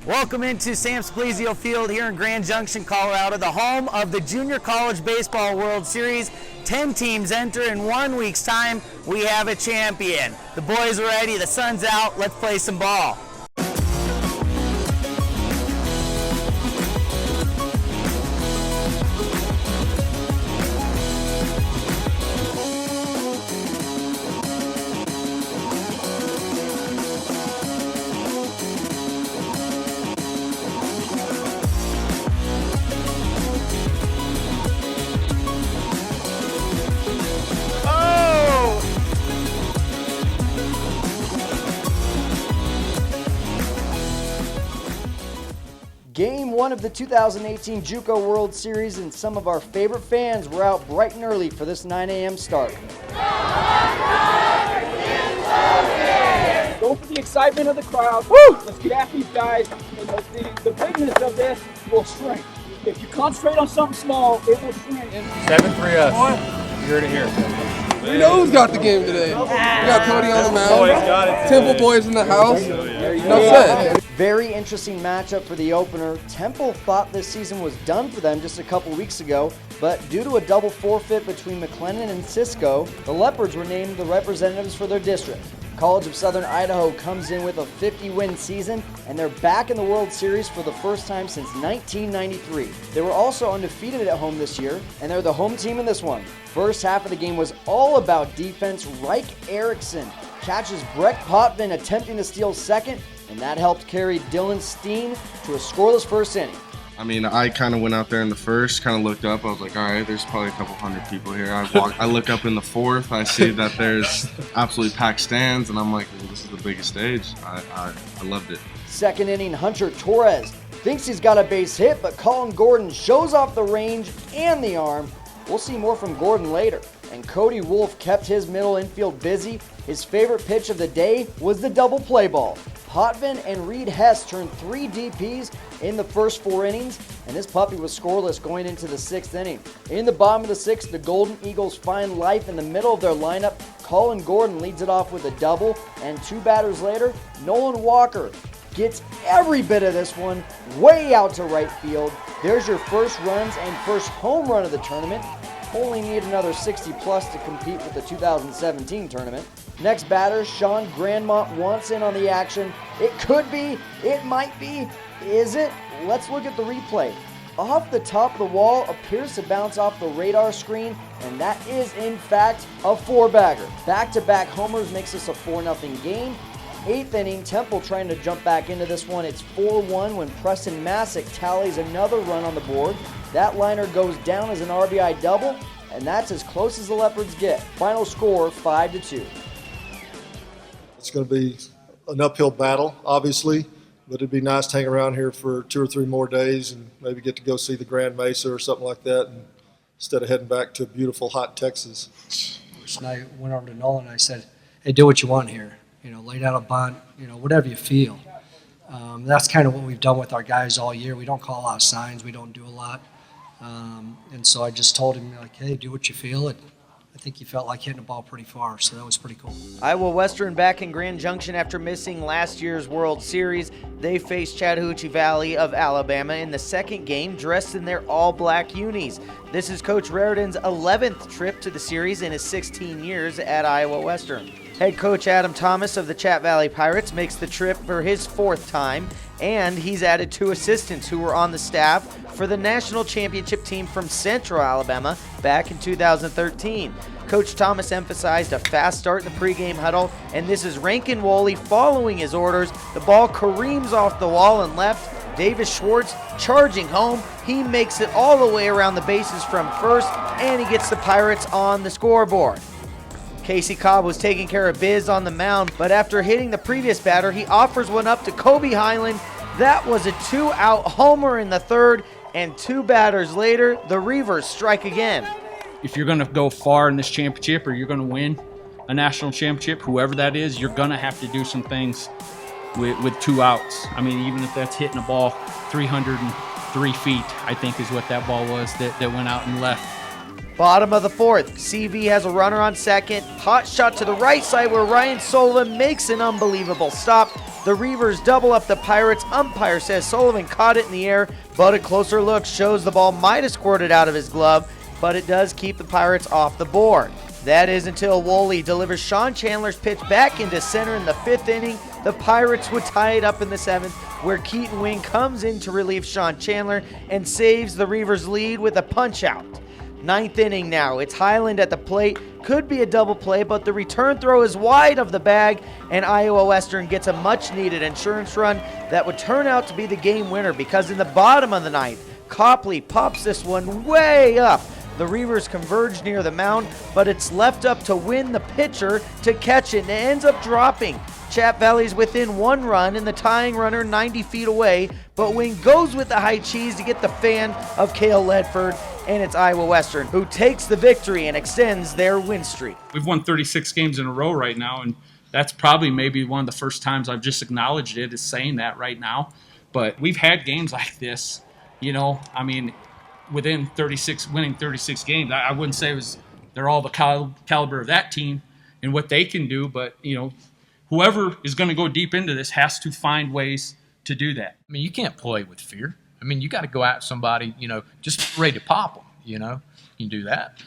Welcome into Sam Splizio Field here in Grand Junction, Colorado, the home of the Junior College Baseball World Series. 10 teams enter. In 1 week's time, we have a champion. The boys are ready, the sun's out, let's play some ball. Game 1 of the 2018 JUCO World Series, and some of our favorite fans were out bright and early for this 9 a.m. start. Go for the excitement of the crowd. Woo! Let's get after these guys. And the bigness of this will shrink. If you concentrate on something small, it will shrink. 7-3 us. You heard it here. We know who's got the game today. We got Cody on the mound. Temple boys in the house. No said. Very interesting matchup for the opener. Temple thought this season was done for them just a couple weeks ago, but due to a double forfeit between McLennan and Cisco, the Leopards were named the representatives for their district. College of Southern Idaho comes in with a 50-win season, and they're back in the World Series for the first time since 1993. They were also undefeated at home this year, and they're the home team in this one. First half of the game was all about defense. Reich Erickson catches Breck Potvin attempting to steal second, and that helped carry Dylan Steen to a scoreless first inning. I mean, I kind of went out there in the first, kind of looked up. I was like, all right, there's probably a couple hundred people here. I look up in the fourth. I see that there's absolutely packed stands, and I'm like, well, this is the biggest stage. I loved it. Second inning, Hunter Torres thinks he's got a base hit, but Colin Gordon shows off the range and the arm. We'll see more from Gordon later. And Cody Wolf kept his middle infield busy. His favorite pitch of the day was the double play ball. Potvin and Reed Hess turned 3 DPs in the first 4 innings, and this puppy was scoreless going into the 6th inning. In the bottom of the 6th, the Golden Eagles find life in the middle of their lineup. Colin Gordon leads it off with a double, and 2 batters later, Nolan Walker gets every bit of this one way out to right field. There's your first runs and first home run of the tournament. Only need another 60 plus to compete with the 2017 tournament. Next batter, Sean Grandmont wants in on the action. It could be, it might be, is it? Let's look at the replay. Off the top of the wall, appears to bounce off the radar screen, and that is in fact a 4-bagger. Back-to-back homers makes this a 4-0 game. 8th inning, Temple trying to jump back into this one. It's 4-1 when Preston Masick tallies another run on the board. That liner goes down as an RBI double, and that's as close as the Leopards get. Final score, 5-2. It's going to be an uphill battle, obviously, but it'd be nice to hang around here for 2 or 3 more days and maybe get to go see the Grand Mesa or something like that, and instead of heading back to beautiful, hot Texas. And I went over to Nolan and I said, hey, do what you want here. Lay down a bunt, whatever you feel. That's kind of what we've done with our guys all year. We don't call a lot of signs. We don't do a lot. And so I just told him, hey, do what you feel. And I think he felt like hitting the ball pretty far, so that was pretty cool. Iowa Western back in Grand Junction after missing last year's World Series. They faced Chattahoochee Valley of Alabama in the second game, dressed in their all-black unis. This is Coach Raridan's 11th trip to the series in his 16 years at Iowa Western. Head coach Adam Thomas of the Chat Valley Pirates makes the trip for his 4th time, and he's added 2 assistants who were on the staff for the national championship team from Central Alabama back in 2013. Coach Thomas emphasized a fast start in the pregame huddle, and this is Rankin Woley following his orders. The ball careens off the wall and left. Davis Schwartz charging home. He makes it all the way around the bases from first, and he gets the Pirates on the scoreboard. Casey Cobb was taking care of biz on the mound, but after hitting the previous batter, he offers one up to Kobe Highland. That was a 2-out homer in the 3rd, and 2 batters later, the Reavers strike again. If you're going to go far in this championship or you're going to win a national championship, whoever that is, you're going to have to do some things with 2 outs. I mean, even if that's hitting a ball 303 feet, I think is what that ball was that went out and left. Bottom of the 4th, CV has a runner on second. Hot shot to the right side where Ryan Sola makes an unbelievable stop. The Reavers double up the Pirates. Umpire says Sullivan caught it in the air, but a closer look shows the ball might have squirted out of his glove, but it does keep the Pirates off the board. That is until Woolley delivers Sean Chandler's pitch back into center in the 5th inning. The Pirates would tie it up in the 7th, where Keaton Wing comes in to relieve Sean Chandler and saves the Reavers' lead with a punch-out. 9th inning now. It's Highland at the plate. Could be a double play, but the return throw is wide of the bag, and Iowa Western gets a much-needed insurance run that would turn out to be the game winner, because in the bottom of the 9th, Copley pops this one way up. The Reavers converge near the mound, but it's left up to Wynn, the pitcher, to catch it, and it ends up dropping. Chat Valley's within 1 run and the tying runner 90 feet away, but Wynn goes with the high cheese to get the fan of Cale Ledford, and it's Iowa Western who takes the victory and extends their win streak. We've won 36 games in a row right now, and that's probably maybe one of the first times I've just acknowledged it, is saying that right now. But we've had games like this, within 36, winning 36 games. I wouldn't say they're all the caliber of that team and what they can do, but, whoever is going to go deep into this has to find ways to do that. I mean, you can't play with fear. I mean, you got to go at somebody, just ready to pop them, You can do that,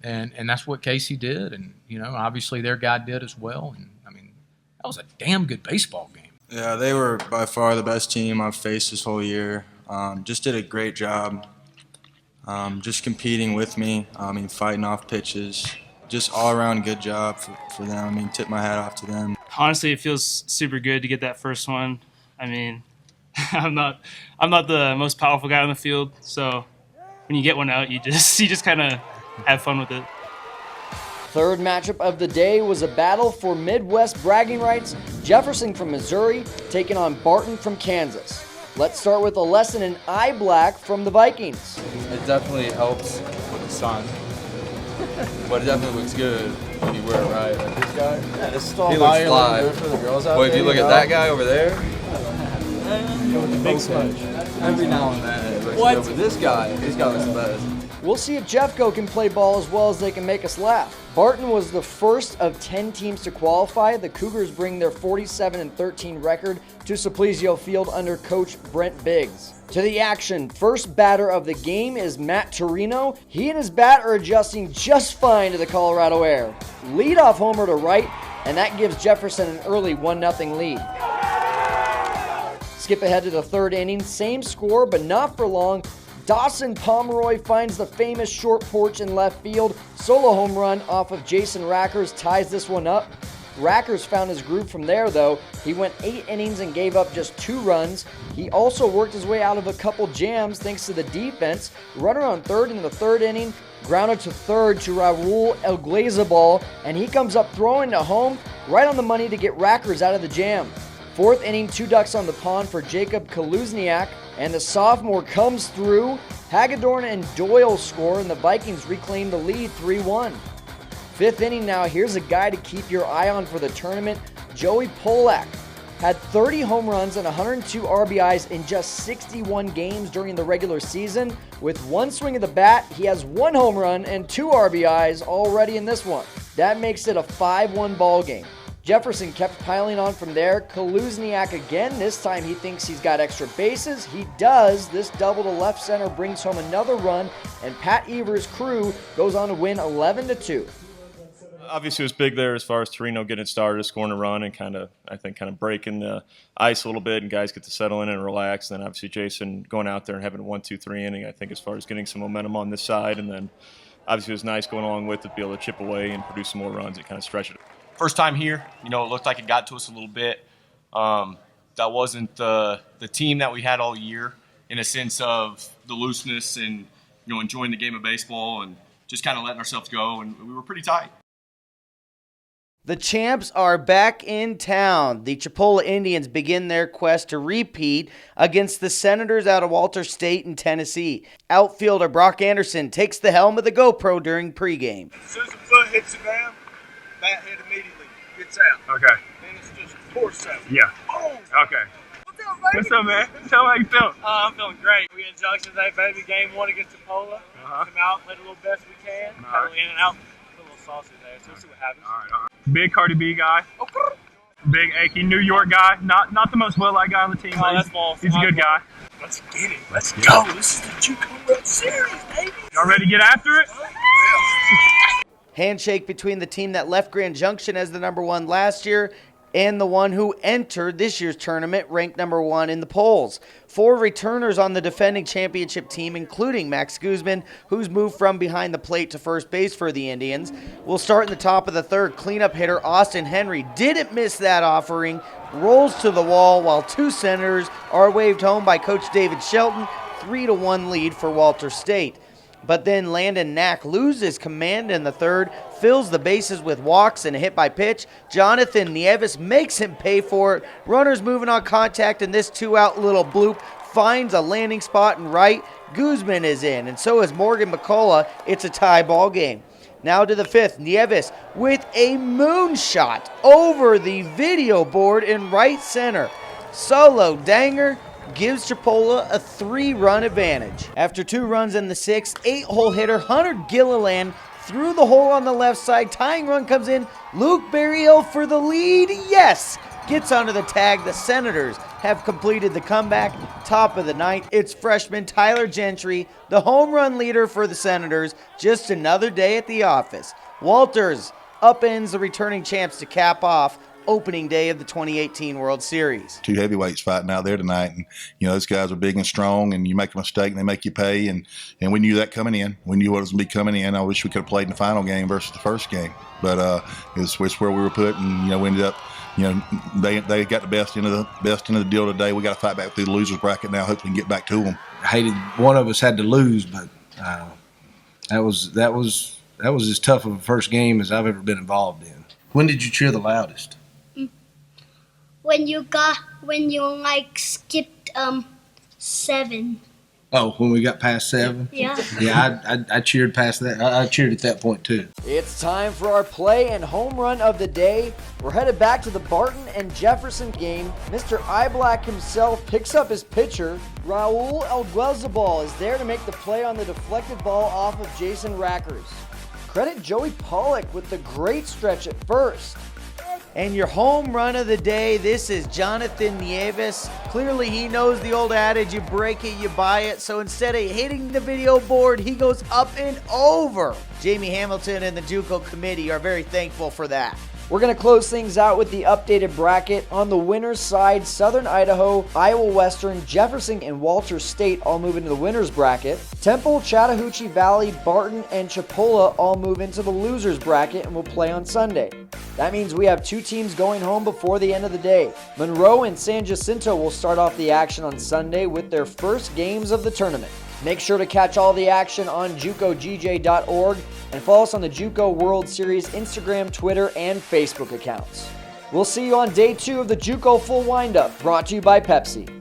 and that's what Casey did. And, obviously their guy did as well. And, that was a damn good baseball game. Yeah, they were by far the best team I've faced this whole year. Just did a great job. Just competing with me, fighting off pitches. Just all-around good job for them. Tip my hat off to them. Honestly, it feels super good to get that first one. I'm not the most powerful guy on the field, so when you get one out, you just kind of have fun with it. Third matchup of the day was a battle for Midwest bragging rights. Jefferson from Missouri taking on Barton from Kansas. Let's start with a lesson in eye black from the Vikings. It definitely helps with the sun, but it definitely looks good when you wear it right. Like this guy, yeah, this is he looks fly. Well, if you look at that guy over there, with the big smudge. Every now and then it looks good, but this guy, he's got the best. We'll see if Jeffco can play ball as well as they can make us laugh. Barton was the first of 10 teams to qualify. The Cougars bring their 47-13 record to Simplicio Field under coach Brent Biggs. To the action, first batter of the game is Matt Torino. He and his bat are adjusting just fine to the Colorado air. Leadoff homer to right, and that gives Jefferson an early 1-0 lead. Skip ahead to the 3rd inning, same score but not for long. Dawson Pomeroy finds the famous short porch in left field. Solo home run off of Jason Rackers ties this one up. Rackers found his groove from there, though. He went 8 innings and gave up just 2 runs. He also worked his way out of a couple jams thanks to the defense. Runner on third in the 3rd inning, grounded to third to Raul Elglazabal, and he comes up throwing to home, right on the money to get Rackers out of the jam. 4th inning, 2 ducks on the pond for Jacob Kaluzniak, and the sophomore comes through. Hagedorn and Doyle score, and the Vikings reclaim the lead 3-1. 5th inning now, here's a guy to keep your eye on for the tournament. Joey Polak had 30 home runs and 102 RBIs in just 61 games during the regular season. With one swing of the bat, he has 1 home run and 2 RBIs already in this one. That makes it a 5-1 ball game. Jefferson kept piling on from there. Kaluzniak again. This time he thinks he's got extra bases. He does. This double to left center brings home another run, and Pat Evers' crew goes on to win 11-2. Obviously, it was big there as far as Torino getting started, scoring a run, and kind of breaking the ice a little bit, and guys get to settle in and relax. And then obviously Jason going out there and having a 1-2-3 inning, I think, as far as getting some momentum on this side. And then obviously it was nice going along with it to be able to chip away and produce some more runs and kind of stretch it. First time here, it looked like it got to us a little bit. That wasn't the team that we had all year, in a sense of the looseness and enjoying the game of baseball and just kind of letting ourselves go, and we were pretty tight. The champs are back in town. The Chipola Indians begin their quest to repeat against the Senators out of Walter State in Tennessee. Outfielder Brock Anderson takes the helm of the GoPro during pregame. As soon as the foot hits the ground, bat hit immediately gets out. Okay. And it's just force out. Yeah. Boom. Okay. What's up, baby? What's up, man? Tell me how you feel. I'm feeling great. We in Junction today, baby. Game 1 against Chipola. Come out, play the little best we can. Kind of in and out. Put a little sauce in there, so we'll see what happens. All right. Big Cardi B guy. big, achy New York guy. Not the most well-liked guy on the team, but he's a good guy. Let's get it. Let's go. This is the JUCO World Series, baby. Y'all ready to get after it? Handshake between the team that left Grand Junction as the number 1 last year and the one who entered this year's tournament ranked number 1 in the polls. 4 returners on the defending championship team, including Max Guzman, who's moved from behind the plate to first base for the Indians. We'll start in the top of the 3rd. Cleanup hitter Austin Henry didn't miss that offering, rolls to the wall while 2 Senators are waved home by Coach David Shelton. 3-1 lead for Walter State. But then Landon Knack loses command in the 3rd, fills the bases with walks and a hit by pitch. Jonathan Nieves makes him pay for it. Runners moving on contact, and this 2-out little bloop finds a landing spot in right. Guzman is in, and so is Morgan McCullough. It's a tie ball game. Now to the 5th, Nieves with a moonshot over the video board in right center. Solo danger gives Chipola a 3-run advantage. After 2 runs in the 6th, 8-hole hitter Hunter Gilliland through the hole on the left side. Tying run comes in. Luke Berryhill for the lead. Yes! Gets under the tag. The Senators have completed the comeback. Top of the 9th, it's freshman Tyler Gentry, the home run leader for the Senators. Just another day at the office. Walters upends the returning champs to cap off opening day of the 2018 World Series. 2 heavyweights fighting out there tonight, and those guys are big and strong, and you make a mistake and they make you pay, and we knew that coming in. We knew what was going to be coming in. I wish we could have played in the final game versus the first game, but it's where we were put, and we ended up. They got the best end of the deal today. We got to fight back through the losers bracket now. Hopefully, we can get back to them. I hated one of us had to lose, but that was as tough of a first game as I've ever been involved in. When did you cheer the loudest? When you skipped 7. Oh, when we got past 7? Yeah. Yeah, I cheered past that. I cheered at that point too. It's time for our play and home run of the day. We're headed back to the Barton and Jefferson game. Mr. Iblack himself picks up his pitcher. Raul Alguelzabal is there to make the play on the deflected ball off of Jason Rackers. Credit Joey Pollock with the great stretch at first. And your home run of the day, this is Jonathan Nieves. Clearly he knows the old adage, you break it, you buy it. So instead of hitting the video board, he goes up and over. Jamie Hamilton and the JUCO committee are very thankful for that. We're going to close things out with the updated bracket. On the winner's side, Southern Idaho, Iowa Western, Jefferson, and Walter State all move into the winner's bracket. Temple, Chattahoochee Valley, Barton, and Chipola all move into the loser's bracket and will play on Sunday. That means we have 2 teams going home before the end of the day. Monroe and San Jacinto will start off the action on Sunday with their first games of the tournament. Make sure to catch all the action on JUCOGJ.org and follow us on the JUCO World Series Instagram, Twitter, and Facebook accounts. We'll see you on day 2 of the JUCO Full Windup, brought to you by Pepsi.